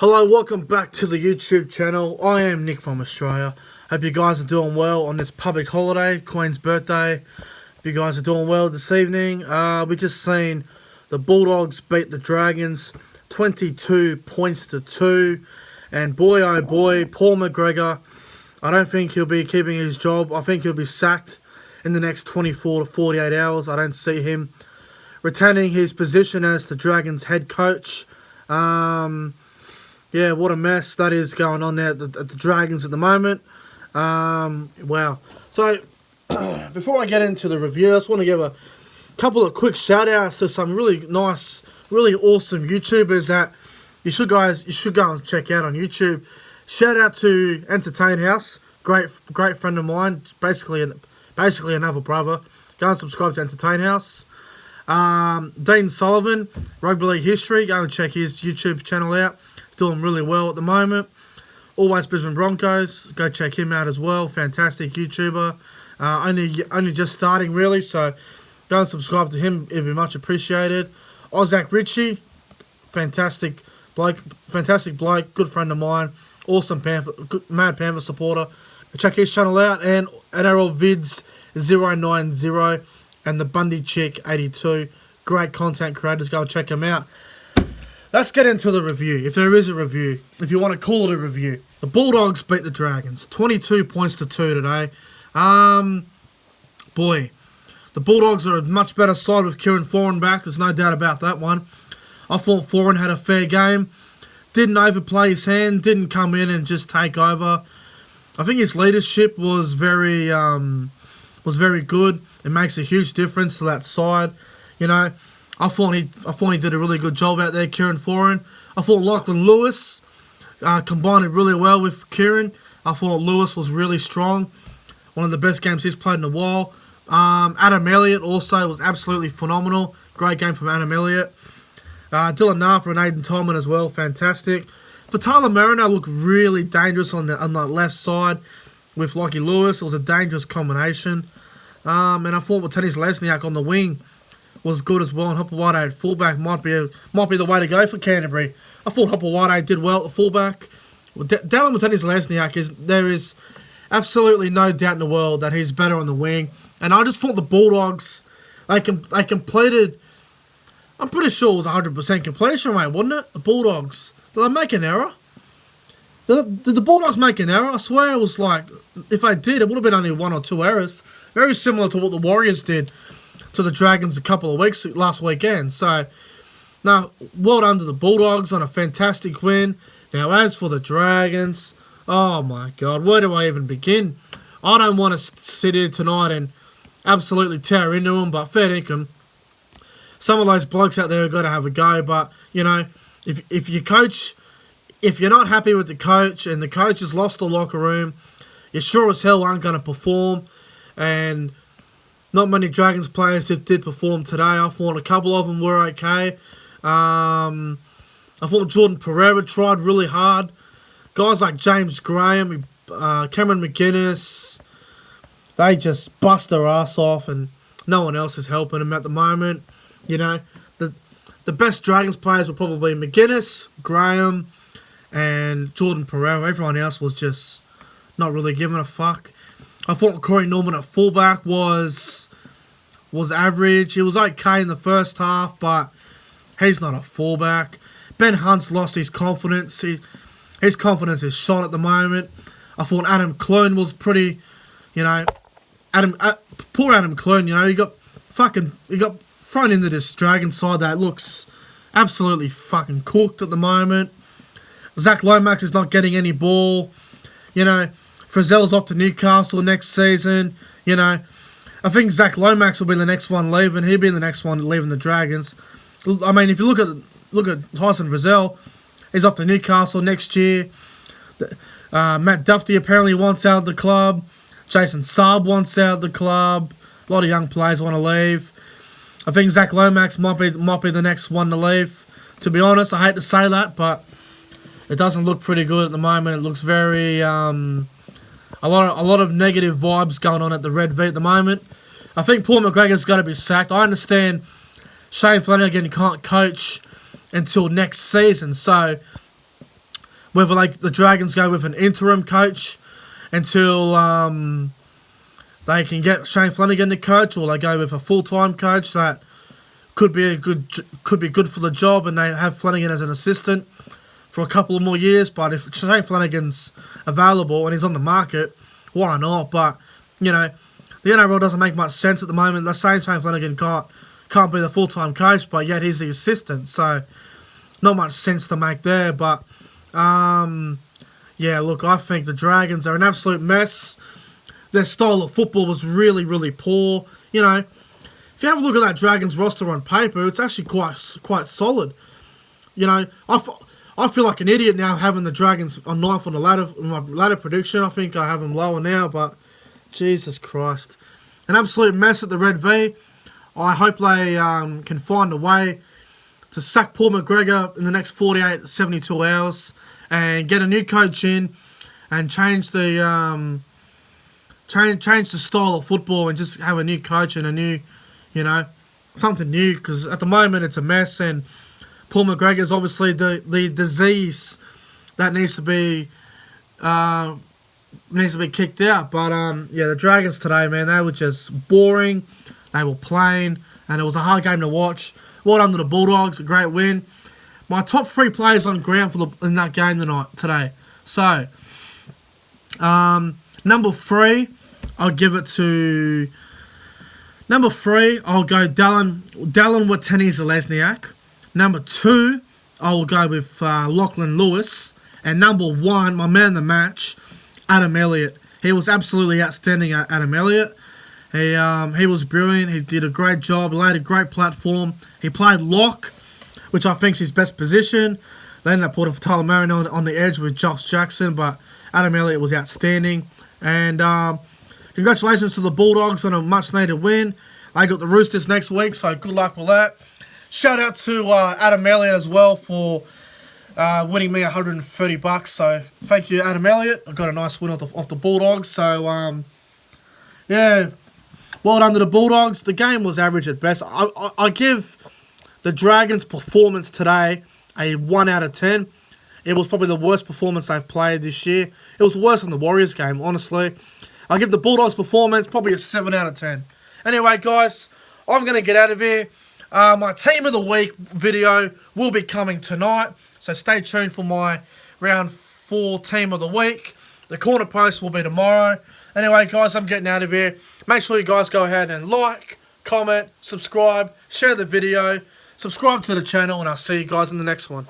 Hello, welcome back to the YouTube channel. I am Nick from Australia. Hope you guys are doing well on this public holiday, Queen's birthday. Hope you guys are doing well this evening. We just seen the Bulldogs beat the Dragons 22 points to 2. And boy oh boy, Paul McGregor, I don't think he'll be keeping his job. I think he'll be sacked in the next 24 to 48 hours. I don't see him retaining his position as the Dragons head coach. Yeah, what a mess that is going on there at the Dragons at the moment. Wow. So, before I get into the review, I just want to give a couple of quick shout-outs to some really nice, really awesome YouTubers that you should go and check out on YouTube. Shout out to Entertain House, great friend of mine, basically another brother. Go and subscribe to Entertain House. Dean Sullivan, Rugby League History, go and check his YouTube channel out. Doing really well at the moment. Always Brisbane Broncos, go check him out as well. Fantastic YouTuber. Only just starting really, so go and subscribe to him. It'd be much appreciated. Isaac Ritchie, fantastic bloke, good friend of mine. Awesome Mad Panther supporter. Check his channel out. And NRL Vids 090 and the Bundy Chick 82. Great content creators. Go and check them out. Let's get into the review, if there is a review, if you want to call it a review. The Bulldogs beat the Dragons, 22 points to 2 today. Boy, the Bulldogs are a much better side with Kieran Foran back, there's no doubt about that one. I thought Foran had a fair game, didn't overplay his hand, didn't come in and just take over. I think his leadership was very good. It makes a huge difference to that side, you know. I thought he did a really good job out there, Kieran Foran. I thought Lachlan Lewis combined it really well with Kieran. I thought Lewis was really strong. One of the best games he's played in a while. Adam Elliott also was absolutely phenomenal. Great game from Adam Elliott. Dylan Napa and Aiden Tolman as well, fantastic. Fatala Mariner looked really dangerous on that left side with Lockie Lewis. It was a dangerous combination. And I thought with Tennis Lesniak on the wing was good as well, and Hopewade at fullback might be the way to go for Canterbury. I thought Hopewade did well at fullback. Dallin with Dennis Lesniak, there is absolutely no doubt in the world that he's better on the wing. And I just thought the Bulldogs, they completed, I'm pretty sure it was 100% completion rate, wasn't it? The Bulldogs. Did they make an error? Did the Bulldogs make an error? I swear it was like, if they did, it would have been only 1 or 2 errors. Very similar to what the Warriors did to the Dragons a couple of weeks last weekend. So, now, well done to the Bulldogs on a fantastic win. Now, as for the Dragons, oh my God, where do I even begin? I don't want to sit here tonight and absolutely tear into them, but fair dinkum. Some of those blokes out there are going to have a go, but, you know, if you're not happy with the coach and the coach has lost the locker room, you sure as hell aren't going to perform. And not many Dragons players did perform today. I thought a couple of them were okay. I thought Jordan Pereira tried really hard. Guys like James Graham, Cameron McGuinness, they just bust their ass off, and no one else is helping them at the moment. You know, the best Dragons players were probably McGuinness, Graham, and Jordan Pereira. Everyone else was just not really giving a fuck. I thought Corey Norman at fullback was average. He was okay in the first half, but he's not a fullback. Ben Hunt's lost his confidence. His confidence is shot at the moment. I thought Adam Clune was pretty, you know, poor Adam Clune, you know, he got thrown into this Dragon side that looks absolutely fucking cooked at the moment. Zach Lomax is not getting any ball, you know. Frizzell's off to Newcastle next season. You know, I think Zach Lomax will be the next one leaving. He'll be the next one leaving the Dragons. I mean, if you look at Tyson Frizzell, he's off to Newcastle next year. Matt Duffy apparently wants out of the club. Jason Saab wants out of the club. A lot of young players want to leave. I think Zach Lomax might be the next one to leave. To be honest, I hate to say that, but it doesn't look pretty good at the moment. It looks very a lot of negative vibes going on at the Red V at the moment. I think Paul McGregor's got to be sacked. I understand Shane Flanagan can't coach until next season, so whether the Dragons go with an interim coach until they can get Shane Flanagan to coach, or they go with a full-time coach that could be good for the job, and they have Flanagan as an assistant for a couple of more years. But if Shane Flanagan's available and he's on the market, why not? But the NRL doesn't make much sense at the moment. They're saying Shane Flanagan can't be the full-time coach, but yet he's the assistant, so not much sense to make there. But yeah, look, I think the Dragons are an absolute mess. Their style of football was really, really poor. If you have a look at that Dragons roster on paper, it's actually quite solid. I feel like an idiot now having the Dragons on 9th on the ladder. In my ladder prediction, I think I have them lower now, but Jesus Christ. An absolute mess at the Red V. I hope they can find a way to sack Paul McGregor in the next 48 to 72 hours and get a new coach in and change the style of football and just have a new coach and a new, something new, because at the moment it's a mess, and Paul McGregor is obviously the disease that needs to be kicked out. But yeah, the Dragons today, man, they were just boring. They were plain, and it was a hard game to watch. Well done to the Bulldogs, a great win. My top 3 players on ground in that game today. So, number 3, I'll give it to... Number 3, I'll go Dallin Watene-Zelezniak. Number 2, I'll go with Lachlan Lewis. And number 1, my man of the match, Adam Elliott. He was absolutely outstanding, Adam Elliott. He was brilliant. He did a great job. He laid a great platform. He played lock, which I think is his best position. They ended up putting Tyler Marino on the edge with Josh Jackson, but Adam Elliott was outstanding. And congratulations to the Bulldogs on a much-needed win. They got the Roosters next week, so good luck with that. Shout out to Adam Elliott as well for winning me $130. So thank you, Adam Elliott. I got a nice win off the Bulldogs. So yeah, well done to the Bulldogs. The game was average at best. I give the Dragons' performance today a 1 out of 10. It was probably the worst performance they've played this year. It was worse than the Warriors game, honestly. I give the Bulldogs' performance probably a 7 out of 10. Anyway, guys, I'm going to get out of here. My Team of the Week video will be coming tonight, so stay tuned for my Round 4 Team of the Week. The corner post will be tomorrow. Anyway, guys, I'm getting out of here. Make sure you guys go ahead and like, comment, subscribe, share the video, subscribe to the channel, and I'll see you guys in the next one.